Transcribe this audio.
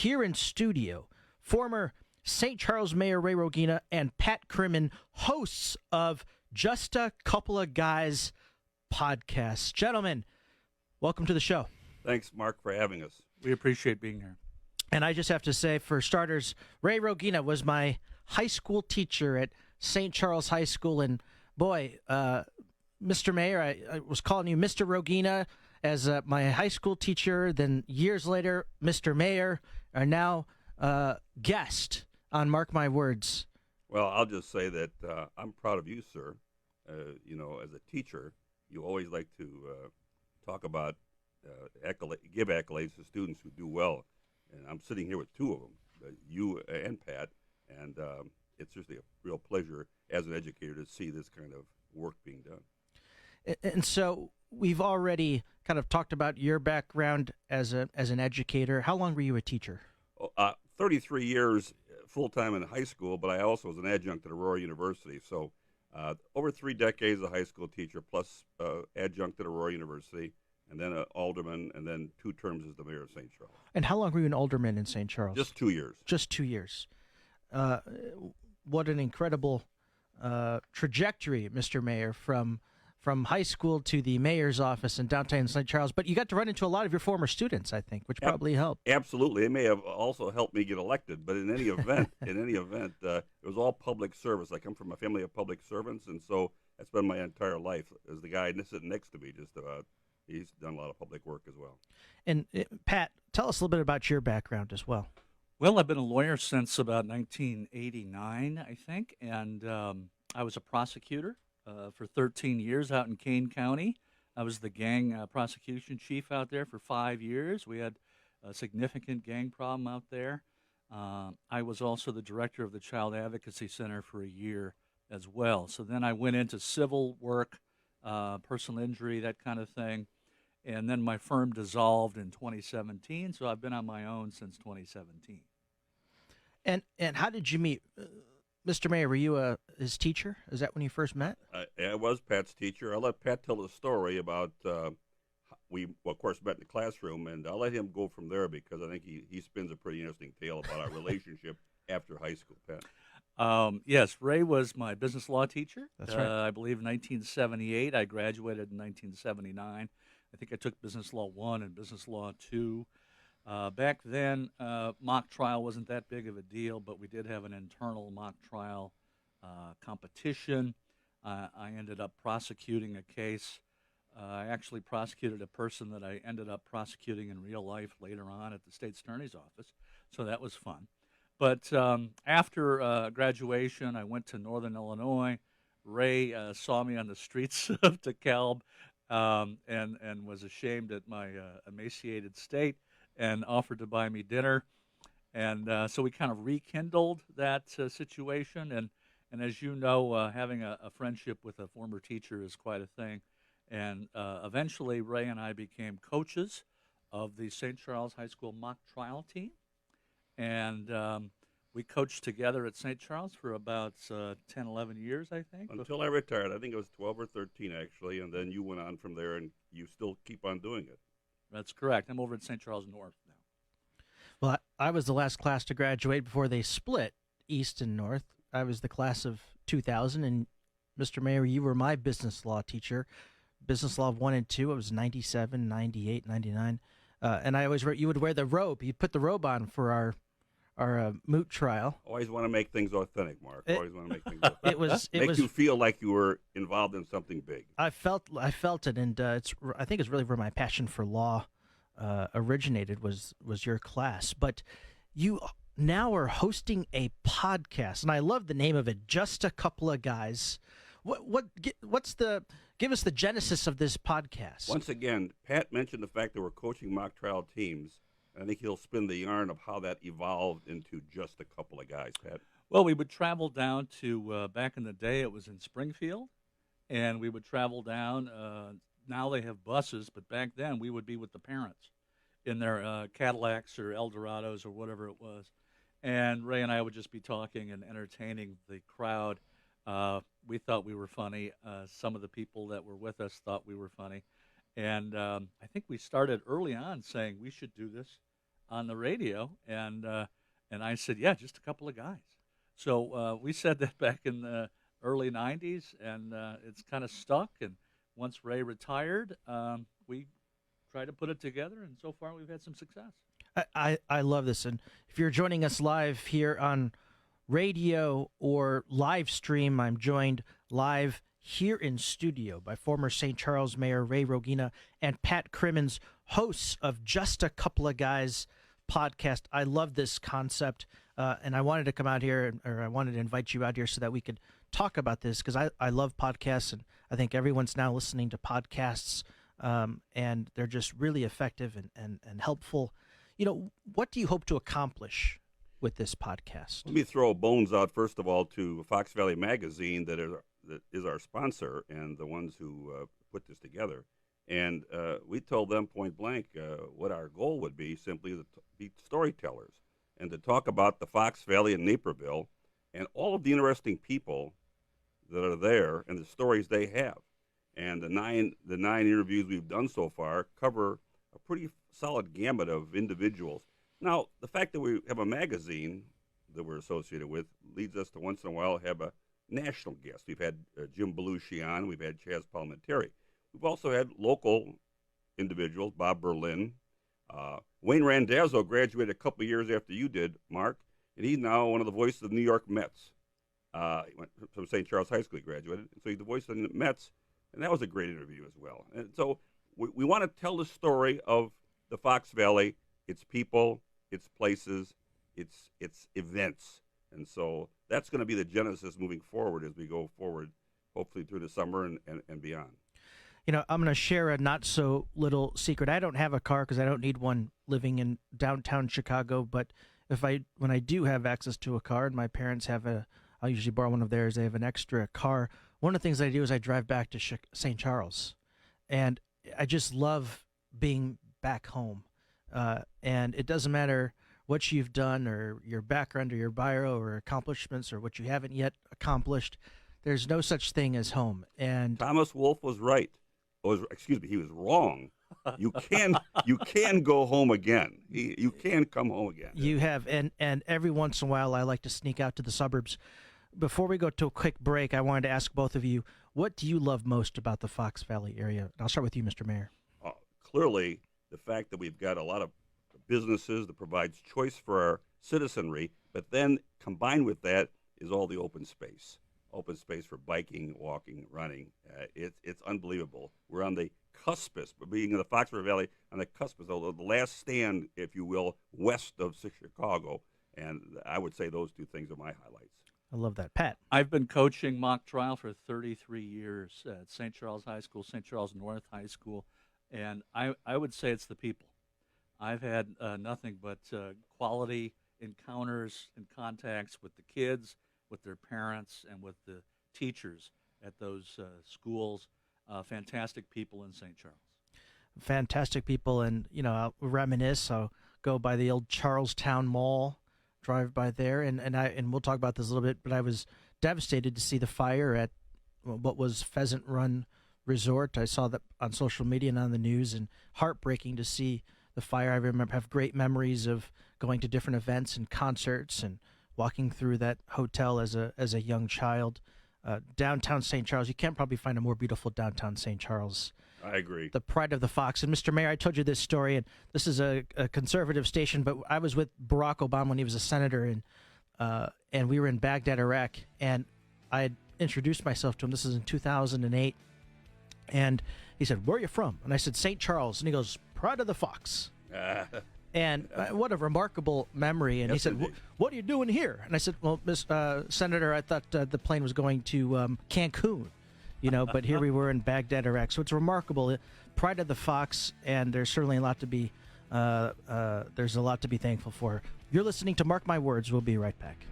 here in studio, former St. Charles Mayor Ray Rogina and Pat Crimmins, hosts of Justa, Coupla Guys podcast. Gentlemen, welcome to the show. Thanks, Mark, for having us. We appreciate being here. And I just have to say, for starters, Ray Rogina was my high school teacher at St. Charles High School. And boy, Mr. Mayor, I was calling you Mr. Rogina as my high school teacher. Then years later, Mr. Mayor, are now guest on Mark My Words. Well, I'll just say that I'm proud of you, sir. As a teacher, you always like to talk about, give accolades to students who do well. And I'm sitting here with two of them, you and Pat, and it's just a real pleasure as an educator to see this kind of work being done. And so we've already kind of talked about your background as an educator. How long were you a teacher? 33 years full-time in high school, but I also was an adjunct at Aurora University. So over 3 decades as a high school teacher, plus adjunct at Aurora University, and then an alderman, and then 2 terms as the mayor of St. Charles. And how long were you an alderman in St. Charles? Just 2 years. Just 2 years. What an incredible trajectory, Mr. Mayor, from high school to the mayor's office in downtown St. Charles. But you got to run into a lot of your former students, I think, which probably helped. Absolutely. It may have also helped me get elected, but in any event, it was all public service. I come from a family of public servants, and so that's been my entire life. As the guy sitting next to me, just about, he's done a lot of public work as well. And Pat, tell us a little bit about your background as well. Well, I've been a lawyer since about 1989, I think, and I was a prosecutor for 13 years out in Kane County. I was the gang prosecution chief out there for 5 years. We had a significant gang problem out there. I was also the director of the Child Advocacy Center for a year as well. So then I went into civil work, personal injury, that kind of thing. And then my firm dissolved in 2017, so I've been on my own since 2017. And how did you meet? Mr. Mayor, were you his teacher? Is that when you first met? I was Pat's teacher. I'll let Pat tell the story about, we, of course, met in the classroom, and I'll let him go from there because I think he spins a pretty interesting tale about our relationship after high school. Pat? Yes, Ray was my business law teacher. That's right. I believe in 1978. I graduated in 1979. I think I took Business Law 1 and Business Law 2. Back then, mock trial wasn't that big of a deal, but we did have an internal mock trial competition. I ended up prosecuting a case. I actually prosecuted a person that I ended up prosecuting in real life later on at the state's attorney's office, so that was fun. But after graduation, I went to Northern Illinois. Ray saw me on the streets of DeKalb and was ashamed at my emaciated state and offered to buy me dinner. And so we kind of rekindled that situation. And as you know, having a friendship with a former teacher is quite a thing. And eventually, Ray and I became coaches of the St. Charles High School mock trial team. And we coached together at St. Charles for about 10, 11 years, I think. Until I retired. I think it was 12 or 13, actually, and then you went on from there, and you still keep on doing it. That's correct. I'm over at St. Charles North now. Well, I was the last class to graduate before they split East and North. I was the class of 2000, and Mr. Mayor, you were my business law teacher. Business Law 1 and 2, it was 97, 98, 99. And I always you would wear the robe. You put the robe on for our moot trial. Always want to make things authentic, Mark. Always want to make things authentic. It was you feel like you were involved in something big. I felt it, and I think it's really where my passion for law originated was your class. But you now are hosting a podcast, and I love the name of it, Just a Couple of Guys. Give us the genesis of this podcast. Once again, Pat mentioned the fact that we're coaching mock trial teams. I think he'll spin the yarn of how that evolved into Just a Couple of Guys, Pat. Well, we would travel down to, back in the day, it was in Springfield, and we would travel down. Now they have buses, but back then we would be with the parents in their Cadillacs or Eldorados or whatever it was. And Ray and I would just be talking and entertaining the crowd. We thought we were funny. Some of the people that were with us thought we were funny. And I think we started early on saying we should do this on the radio, and I said, yeah, just a couple of guys. So we said that back in the early '90s, and it's kind of stuck. And once Ray retired, we tried to put it together, and so far we've had some success. I love this. And if you're joining us live here on radio or live stream, I'm joined live here in studio by former St. Charles Mayor Ray Rogina and Pat Crimmins, hosts of Justa, Coupla Guys podcast. I love this concept, and I wanted to come out here, or I wanted to invite you out here so that we could talk about this, because I love podcasts, and I think everyone's now listening to podcasts, and they're just really effective and helpful. What do you hope to accomplish with this podcast? Let me throw bones out, first of all, to Fox Valley Magazine that is our sponsor and the ones who put this together. And we told them point blank what our goal would be, simply to be storytellers and to talk about the Fox Valley and Naperville and all of the interesting people that are there and the stories they have. And the nine interviews we've done so far cover a pretty solid gamut of individuals. Now, the fact that we have a magazine that we're associated with leads us to once in a while have a national guest. We've had Jim Belushi on. We've had Chaz Palminteri. We've also had local individuals, Bob Berlin. Wayne Randazzo graduated a couple of years after you did, Mark, and he's now one of the voices of the New York Mets. He went from St. Charles High School, he graduated, so he's the voice of the Mets, and that was a great interview as well. And so we want to tell the story of the Fox Valley, its people, its places, its events. And so that's going to be the genesis moving forward as we go forward, hopefully through the summer and beyond. I'm going to share a not so little secret. I don't have a car because I don't need one living in downtown Chicago. But when I do have access to a car, and my parents have I'll usually borrow one of theirs. They have an extra car. One of the things I do is I drive back to St. Charles, and I just love being back home. And it doesn't matter what you've done or your background or your bio or accomplishments or what you haven't yet accomplished. There's no such thing as home. And Thomas Wolfe was right. He was wrong. You can go home again. You can come home again. You have, and every once in a while I like to sneak out to the suburbs. Before we go to a quick break, I wanted to ask both of you, what do you love most about the Fox Valley area? And I'll start with you, Mr. Mayor. Clearly, the fact that we've got a lot of businesses that provides choice for our citizenry, but then combined with that is all the open space for biking, walking, running. It's unbelievable. We're on the cuspis, being in the Fox River Valley, on the cuspis, the last stand, if you will, west of Chicago. And I would say those two things are my highlights. I love that. Pat? I've been coaching mock trial for 33 years at St. Charles High School, St. Charles North High School, and I would say it's the people. I've had nothing but quality encounters and contacts with the kids, with their parents, and with the teachers at those schools. Fantastic people in St. Charles. Fantastic people, and I'll reminisce. I'll go by the old Charlestown Mall, drive by there, and we'll talk about this a little bit. But I was devastated to see the fire at what was Pheasant Run Resort. I saw that on social media and on the news, and heartbreaking to see the fire. I have great memories of going to different events and concerts and walking through that hotel as a young child. Downtown St. Charles, you can't probably find a more beautiful downtown St. Charles. I agree. The pride of the Fox. And Mr. Mayor, I told you this story, and this is a conservative station, but I was with Barack Obama when he was a senator, and we were in Baghdad, Iraq, and I had introduced myself to him. This is in 2008, and he said, "Where are you from?" And I said, "St. Charles." And he goes, "Pride of the Fox." And what a remarkable memory. And yes, he said, "What are you doing here?" And I said, "Well, Miss Senator, I thought the plane was going to Cancun, but here we were in Baghdad, Iraq." So it's remarkable. Pride of the Fox, and there's certainly a lot to be thankful for. You're listening to Mark My Words. We'll be right back.